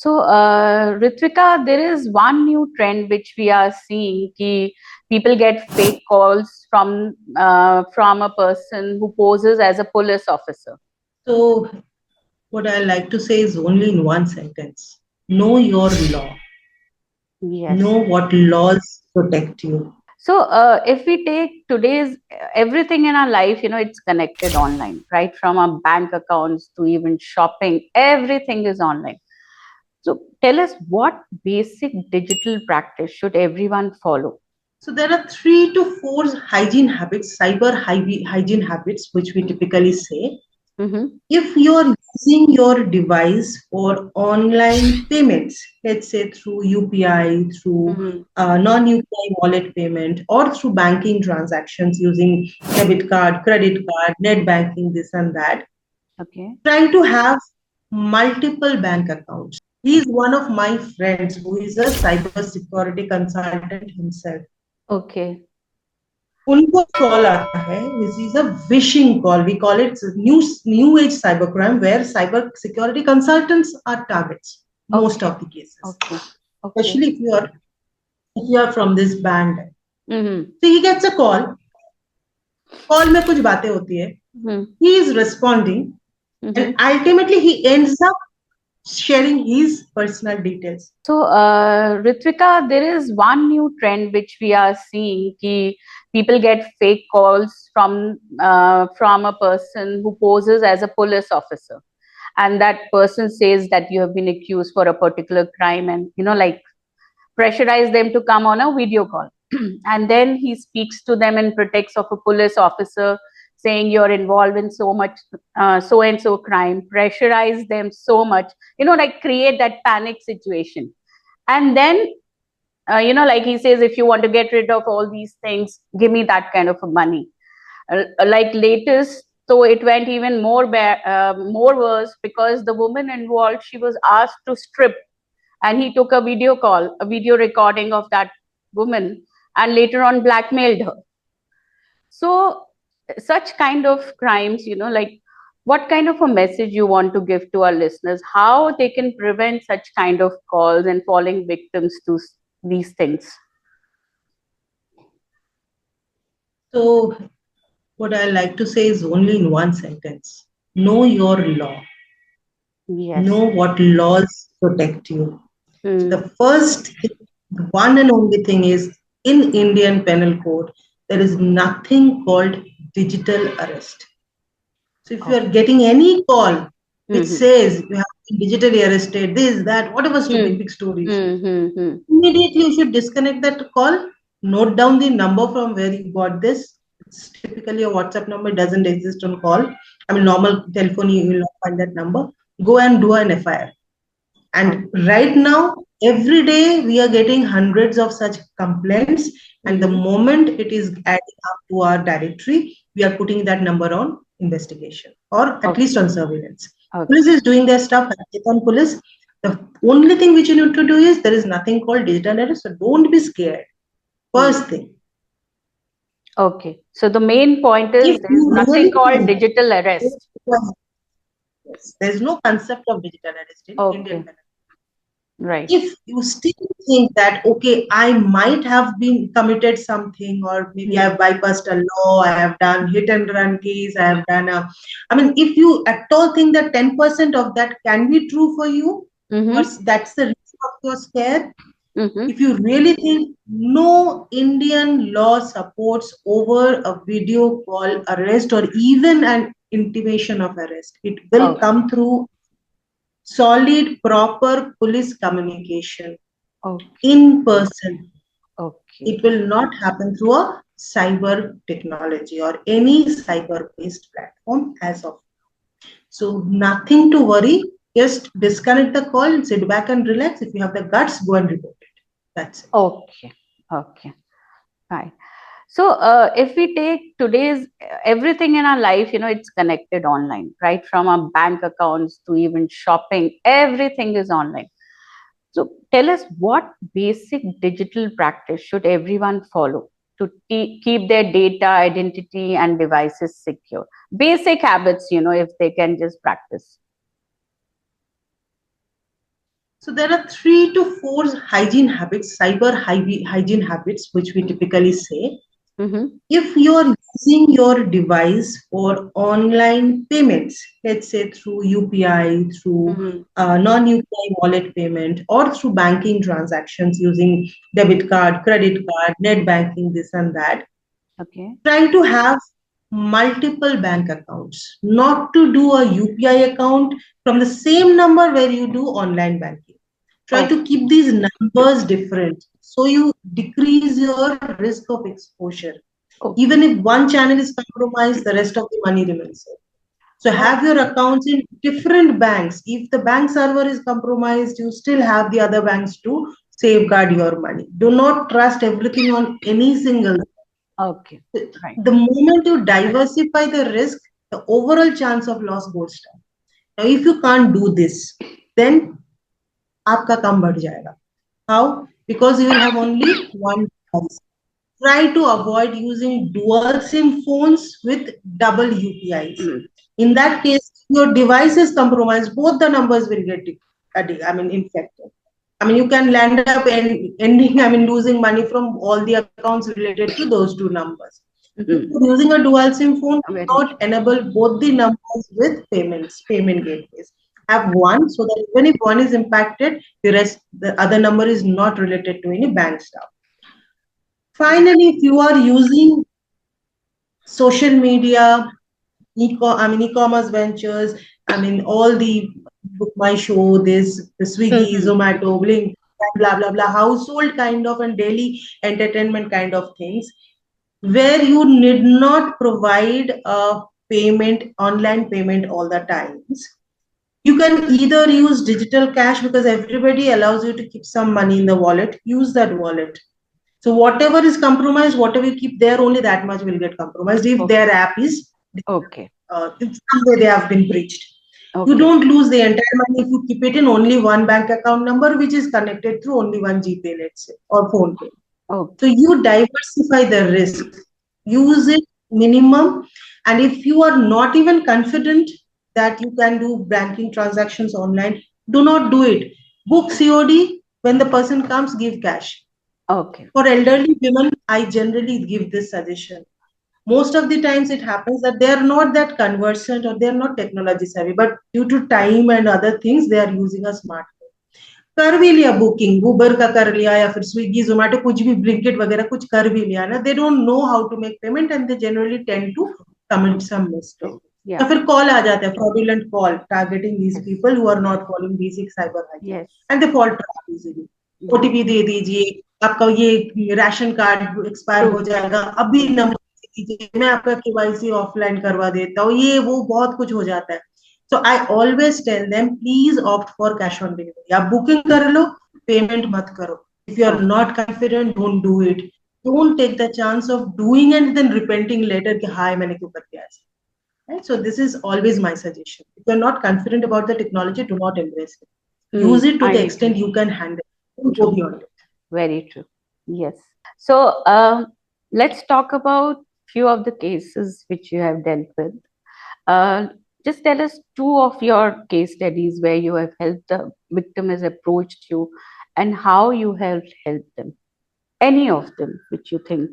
Reetwika, there is one new trend which we are seeing. Ki people get fake calls from a person who poses as a police officer. So, what I like to say is only in one sentence: know your law. Yes. Know what laws protect you. So, if we take today's everything in our life, it's connected online, right? From our bank accounts to even shopping, everything is online. So, tell us, what basic digital practice should everyone follow? So there are 3 to 4 hygiene habits, hygiene habits, which we typically say. If you're using your device for online payments, let's say through UPI, through non-UPI wallet payment, or through banking transactions using debit card, credit card, net banking, this and that, try to have multiple bank accounts. He is one of my friends who is a cybersecurity consultant himself. Okay. उनको call आता है which is a phishing call. We call it new age cybercrime, where cyber security consultants are targets most of the cases. Especially if you are from this band. So he gets a call. Call में कुछ बातें होती है. He is responding, and ultimately he ends up sharing his personal details. So, Reetwika, there is one new trend which we are seeing. Ki people get fake calls from a person who poses as a police officer, and that person says that you have been accused for a particular crime, and like pressurize them to come on a video call. And then he speaks to them in pretext of a police officer, saying you're involved in so much so and so crime, pressurize them so much, like create that panic situation. And then like he says, if you want to get rid of all these things, give me that kind of money. Like latest, so it went even more worse, because the woman involved, she was asked to strip, and he took a video recording of that woman, and later on blackmailed her. So such kind of crimes, like what kind of a message you want to give to our listeners, how they can prevent such kind of calls and falling victims to these things? So what I like to say is only in one sentence: know your law. Yes. Know what laws protect you. The first thing, the one and only thing is, in Indian Penal Code, there is nothing called digital arrest. So if you are getting any call which says you have been digitally arrested, this, that, whatever stupid big stories, immediately you should disconnect that call, note down the number from where you got this. It's typically a WhatsApp number, it doesn't exist on call. I mean, normal telephone, you will not find that number. Go and do an FIR. And right now, every day we are getting hundreds of such complaints, and the moment it is adding up to our directory, we are putting that number on investigation, or at least on surveillance. Police is doing their stuff. On police, the only thing which you need to do is, there is nothing called digital arrest, so don't be scared. First thing. Okay, so the main point is, there is nothing called digital arrest. Yes, there is no concept of digital arrest in Indian penal. Right. If you still think that, okay, I might have been committed something, or maybe I've bypassed a law, I have done hit and run case, I have done if you at all think that 10% of that can be true for you, that's the reason of your scare. If you really think no Indian law supports over a video call arrest or even an intimation of arrest, it will come through solid, proper police communication in person. It will not happen through a cyber technology or any cyber-based platform as of now. So nothing to worry. Just disconnect the call, sit back and relax. If you have the guts, go and report it. That's it. Okay. Right. So if we take today's everything in our life, it's connected online, right? From our bank accounts to even shopping, everything is online. So tell us, what basic digital practice should everyone follow to keep their data, identity, and devices secure? Basic habits, if they can just practice. So there are 3 to 4 hygiene habits, cyber hygiene habits, which we typically say. If you are using your device for online payments, let's say through UPI, through non-UPI wallet payment, or through banking transactions using debit card, credit card, net banking, this and that, try to have multiple bank accounts, not to do a UPI account from the same number where you do online banking. Try to keep these numbers different so you decrease your risk of exposure. Even if one channel is compromised, the rest of the money remains safe. So have your accounts in different banks. If the bank server is compromised, you still have the other banks to safeguard your money. Do not trust everything on any single. The moment you diversify the risk, the overall chance of loss goes down. Now, if you can't do this, then आपका काम बढ़ जाएगा. How? Because you will have only one device. Try to avoid using dual SIM phones with double UPIs. In that case, your device is compromised, both the numbers will get infected. You can land up ending, losing money from all the accounts related to those 2 numbers. Using a dual SIM phone will not enable both the numbers with payment gateways. Have one so that even if one is impacted, the other number is not related to any bank stuff. Finally, if you are using social media, e-commerce ventures, all the Book My Show, the Swiggy, Zomato, Blink, blah, blah, blah, household kind of and daily entertainment kind of things, where you need not provide a payment, online payment all the times. You can either use digital cash because everybody allows you to keep some money in the wallet, use that wallet. So whatever is compromised, whatever you keep there, only that much will get compromised if their app is in some way they have been breached. You don't lose the entire money if you keep it in only one bank account number, which is connected through only one GPay, let's say, or phone pay. So you diversify the risk, use it minimum, and if you are not even confident that you can do banking transactions online, do not do it. Book COD. When the person comes, give cash. For elderly women, I generally give this suggestion. Most of the times it happens that they are not that conversant or they are not technology savvy, but due to time and other things, they are using a smartphone. कर भी लिया booking, Uber का कर लिया या फिर Swiggy, Zomato, कुछ भी Blinkit वगैरह कुछ कर भी लिया ना, they don't know how to make payment and they generally tend to commit some mistake. या फिर कॉल आ जाता है, fraudulent call targeting these people who are not following basic cyber hygiene and they fall trap easily. OTP दे दीजिए, आपका ये ration card expire हो जाएगा, अभी नंबर दीजिए, मैं आपका KYC ऑफलाइन करवा देता हूँ, ये वो बहुत कुछ हो जाता है. So I always tell them, please opt for cash on delivery. आप booking कर लो, payment मत करो. If you are not confident, don't do it. Don't take the chance of doing and then repenting later कि हाय मैंने क्यों कर दिया ऐसा. Right? So this is always my suggestion. If you are not confident about the technology, do not embrace it. Use it to the extent you can handle. Don't go beyond it. Very true. Yes. So let's talk about few of the cases which you have dealt with. Just tell us 2 of your case studies where you have helped the victim has approached you and how you have helped them. Any of them which you think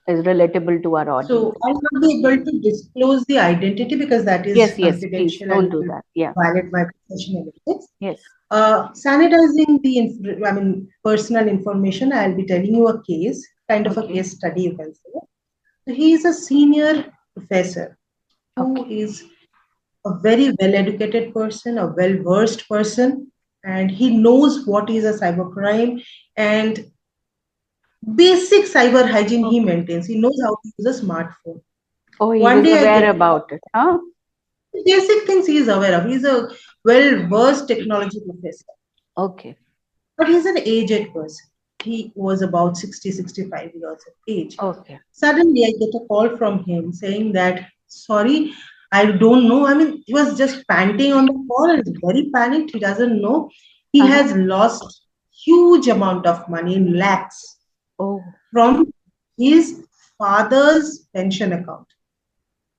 is relatable to our audience. So I will not be able to disclose the identity because that is confidential. Please don't do that. Violate my professional ethics. Yes. Sanitizing the personal information, I'll be telling you a case, kind of a case study you can say. So he is a senior professor who is a very well-educated person, a well-versed person, and he knows what is a cybercrime and basic cyber hygiene he maintains. He knows how to use a smartphone. Oh, he is aware about it, huh? Basic things he is aware of. He's a well-versed technology professor. Okay. But he's an aged person. He was about 60, 65 years of age. Okay. Suddenly, I get a call from him saying that, sorry, I don't know. He was just panting on the call and very panicked. He doesn't know. He has lost huge amount of money in lakhs from his father's pension account.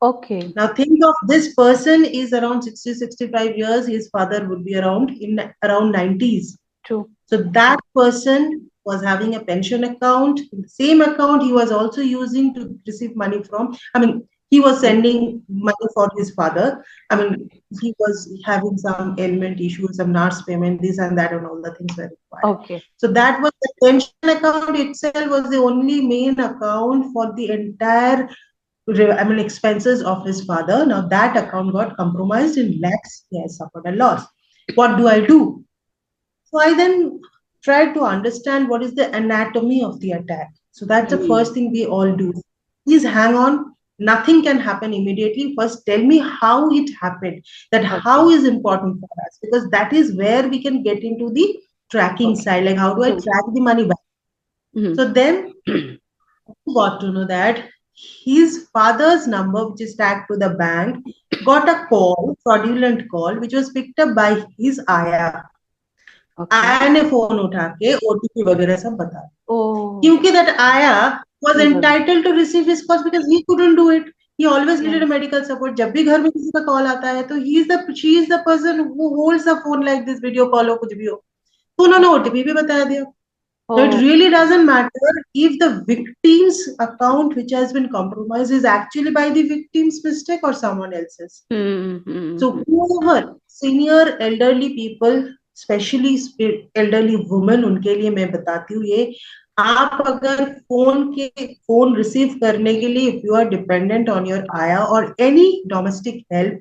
Okay. Now think of this person is around 60-65 years. His father would be around 90s. True. So that person was having a pension account. The same account he was also using to receive money from. I mean, he was sending money for his father. I mean, he was having some ailment issues, some nurse payment, this and that, and all the things were required. Okay. So that was the pension account itself was the only main account for the entire expenses of his father. Now that account got compromised in lakhs. He has suffered a loss. What do I do? So I then tried to understand what is the anatomy of the attack. So that's the first thing we all do. Please hang on. Nothing can happen immediately. First, tell me how it happened. That how is important for us, because that is where we can get into the tracking side. Like, how do I track the money back? So then got to know that his father's number, which is tagged to the bank, got a call, fraudulent call, which was picked up by his ayah. आया ने phone उठा के OTP वगैरह सब बता क्योंकि that ayah was entitled to receive his calls because he couldn't do it. He always needed a medical support. जब भी घर में किसी का कॉल आता है तो she is the person who holds the phone like this, video call हो कुछ भी हो, तो उन्होंने ओटीपी भी बता दिया. So it really doesn't matter if the victim's account which has been compromised is actually by the victim's mistake or someone else's. So whoever, senior elderly people, especially elderly women, उनके लिए मैं बताती हूँ ये, आप अगर फोन रिसीव करने के लिए if you are dependent on your ayah or any domestic help,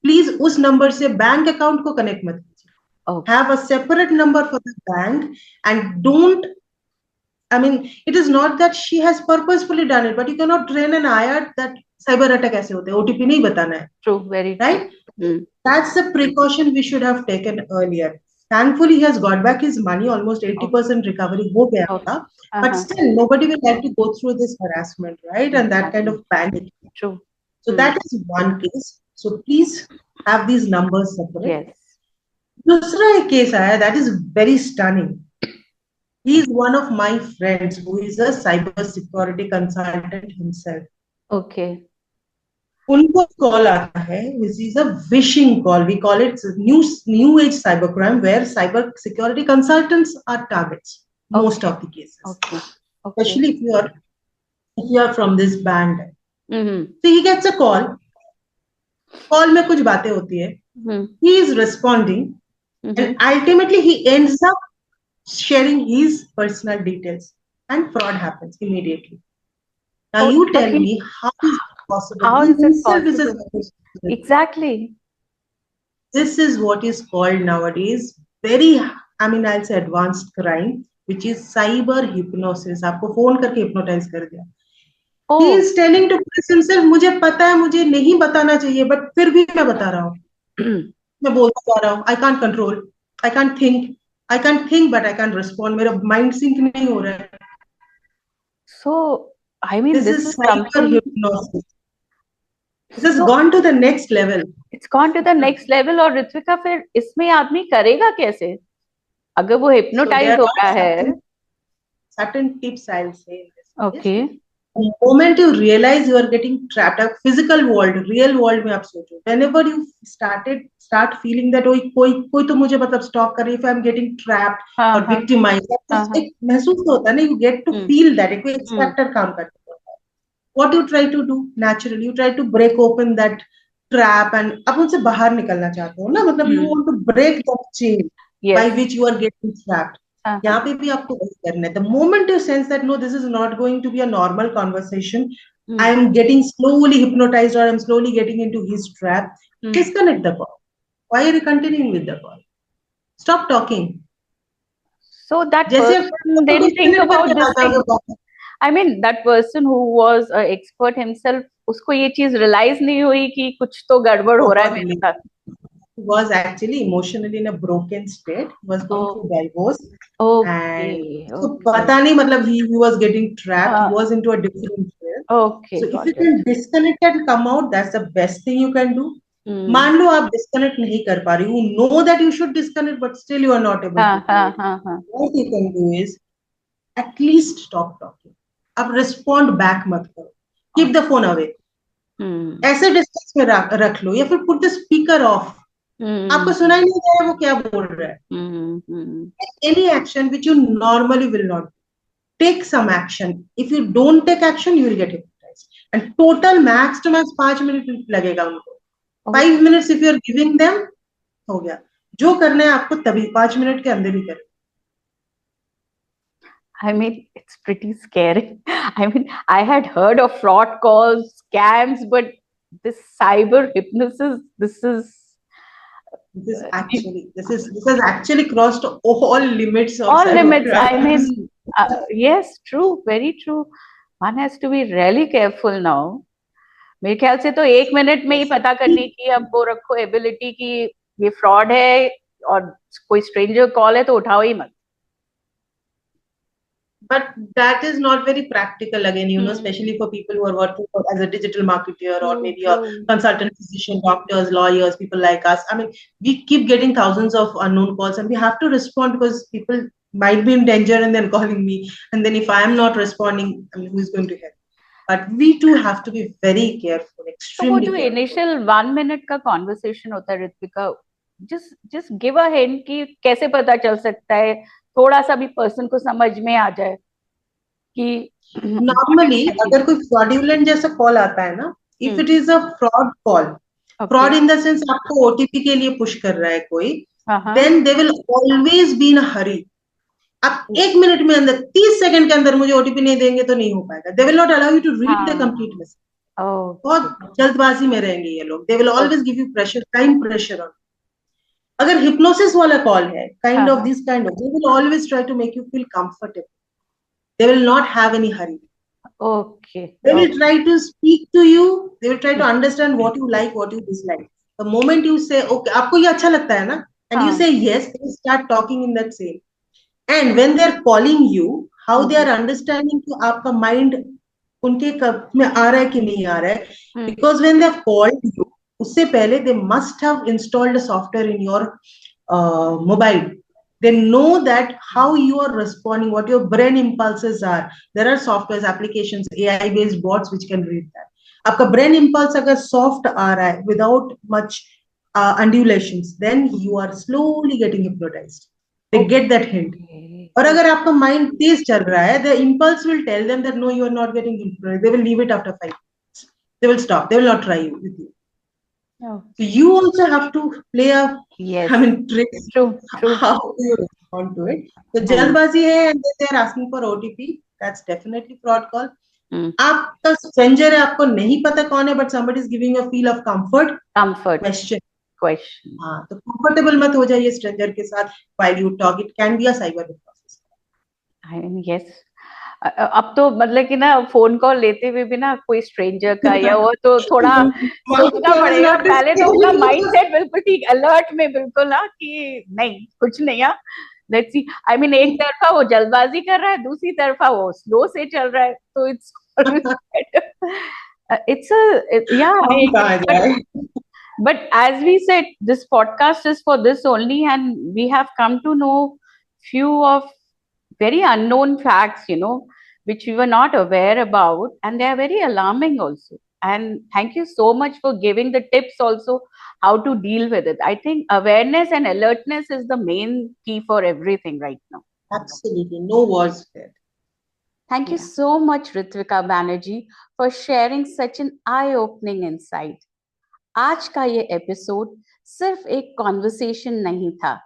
please उस नंबर से बैंक अकाउंट को कनेक्ट मत कीजिए. Have a separate number for the bank and don't. I mean, it is not that she has purposefully done it, but you cannot train an ayah that cyber attack ऐसे होते हैं, OTP नहीं बताना है. True, very right. That's the precaution we should have taken earlier. Thankfully, he has got back his money, almost 80% recovery हो गया था, but still nobody will like to go through this harassment, right? And that kind of panic. True. So that is one case. So please have these numbers separate. Yes. दूसरा एक case आया that is very stunning. He is one of my friends who is a cybersecurity consultant himself. Okay. उनको call आता है, which is a phishing call. We call it new age cybercrime, where cyber security consultants are targets. Most of the cases. Okay. Especially if you are from this band. So he gets a call. Call में कुछ बातें होती है. He is responding, and ultimately he ends up sharing his personal details, and fraud happens immediately. Now you tell me how is it possible? How is it possible? Exactly. This is what is called nowadays I'll say advanced crime, which is cyber hypnosis. आपको phone करके hypnotize कर दिया. He is telling to himself, मुझे पता है, मुझे नहीं बताना चाहिए, but फिर भी मैं बता रहा हूँ. मैं बोलता जा रहा हूँ. I can't control. I can't think, but I can't respond. मेरा mind sync नहीं हो रहा है. So, I mean, this is cyber hypnosis. This has gone to the next level. It's gone to the next level. और ऋत्विका फिर इसमें आदमी करेगा कैसे? अगर वो hypnotize हो रहा है. Certain tips I'll say. Okay. The moment you realize you are getting trapped, a physical world, real world में आप सोचो. Whenever you start feeling that कोई तो मुझे मतलब stop कर रही है, if I'm getting trapped or victimized, एक महसूस होता है ना, you get to feel that एक expector काम करता है. What you try to do naturally, you try to break open that trap and आप उनसे बाहर निकलना चाहते हो ना, मतलब you want to break that chain by which you are getting trapped. यहाँ पे भी आपको वही करना है. The moment you sense that no, this is not going to be a normal conversation, I am getting slowly hypnotized or I'm slowly getting into his trap, disconnect the call. Why are you continuing with the call? Stop talking. So that person didn't think about this thing. I mean, that person who was an expert himself, उसको ये चीज realize नहीं हुई कि कुछ तो गड़बड़ हो रहा है मेरे साथ. Was actually emotionally in a broken state. Was going through divorce. And so पता नहीं मतलब he was getting trapped. He was into a different field. Okay. So if you can disconnect and come out, that's the best thing you can do. मान लो आप disconnect नहीं कर पा रही. You know that you should disconnect, but still you are not able to do it. What you can do is at least stop talking. अब respond back मत करो. Keep the phone away. ऐसे distance में रख लो, या फिर put the speaker of, आपको सुनाई नहीं दे रहा है वो क्या बोल रहा है. Any action which you normally will not take some action. If you don't take action, you will get hypnotized. And total max to max 5 minute लगेगा उनको. 5 minutes if you are giving them, हो गया. जो करना है आपको तभी 5 minute के अंदर ही करें. I mean, it's pretty scary. I mean, I had heard of fraud calls, scams, but this cyber hypnosis, this has actually crossed all limits of all limits. cybercrime. I mean, yes, true, very true. One has to be really careful now. मेरे ख्याल से तो 1 minute में ही पता करने की अब वो रखो एबिलिटी की ये फ्रॉड है और कोई स्ट्रेंजर कॉल है तो उठाओ ही मत. But that is not very practical again, especially for people who are working as a digital marketer or maybe a consultant, physician, doctors, lawyers, people like us. I mean, we keep getting thousands of unknown calls and we have to respond because people might be in danger and then calling me. And then if I am not responding, I mean, who is going to help? But we too have to be very careful, extremely careful. Initial 1 minute का conversation होता है रित्विका, just give a hint कि कैसे पता चल सकता है, थोड़ा सा भी पर्सन को समझ में आ जाए कि नॉर्मली अगर कोई फ्रॉडुलेंट जैसा कॉल आता है ना, if it is a fraud call, fraud in the sense आपको ओटीपी के लिए पुश कर रहा है कोई, then they will always be in a hurry. आप 1 मिनट में अंदर 30 सेकंड के अंदर मुझे ओटीपी नहीं देंगे तो नहीं हो पाएगा. They will not allow you to read the complete message. बहुत जल्दबाजी में रहेंगे ये लोग. They will always give you pressure, time pressure on. अगर हिप्नोसिस वाला कॉल है, kind of this kind of, they will always try to make you feel comfortable. They will not have any hurry. Okay. They will try to speak to you. They will try to understand what you like, what you dislike. The moment you say, okay, आपको ये अच्छा लगता है ना, and you say yes, they will start talking in that same. And when they are calling you, how they are understanding कि आपका mind उनके में आ रहा है कि नहीं आ रहा है. Because when they have called you, उससे पहले they must have installed a software in your mobile. They know that how you are responding, what your brain impulses are. There are softwares, applications, AI-based bots which can read that. आपका brain impulse अगर soft आ रहा है without much undulations, then you are slowly getting hypnotized. They get that hint. और अगर आपका mind तेज चल रहा है, the impulse will tell them that no, you are not getting hypnotized. They will leave it after 5 minutes. They will stop. They will not try you with you. So you also have to play a tricks. True. How do you respond to it? So जल्दबाजी है and they are asking for OTP. That's definitely fraud call. आपका stranger है, आपको नहीं पता कौन है, but somebody is giving you a feel of comfort. Question. हाँ, तो comfortable मत हो जाइए stranger के साथ while you talk. It can be a cyber process. I mean, yes. अब तो मतलब कि ना फोन कॉल लेते हुए भी ना कोई स्ट्रेंजर का या वो तो थोड़ा सोचना पड़ेगा. पहले तो अपना माइंडसेट बिल्कुल ठीक अलर्ट में बिल्कुल ना कि नहीं कुछ नहीं है. Let's see. आई मीन एक तरफा वो जल्दबाजी कर रहा है, दूसरी तरफा वो स्लो से चल रहा है, तो but as we said, this podcast is for this only, and we have come to know few of very unknown facts, which we were not aware about, and they are very alarming also. And thank you so much for giving the tips also how to deal with it. I think awareness and alertness is the main key for everything right now. Absolutely. No words there. Thank you so much, Reetwika Banerjee, for sharing such an eye-opening insight. आज का ये episode सिर्फ एक conversation नहीं था,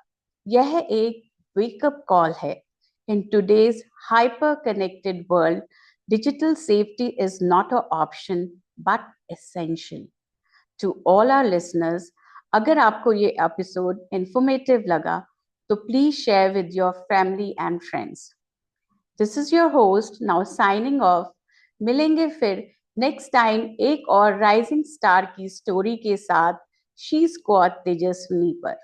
यह एक wake up call है. In today's hyper-connected world, digital safety is not an option but essential. To all our listeners, अगर आपको ये एपिसोड informative लगा, तो please share with your family and friends. This is your host now signing off. मिलेंगे फिर next time एक और rising star की स्टोरी के साथ शी स्क्वाड तेजस्विनी पर.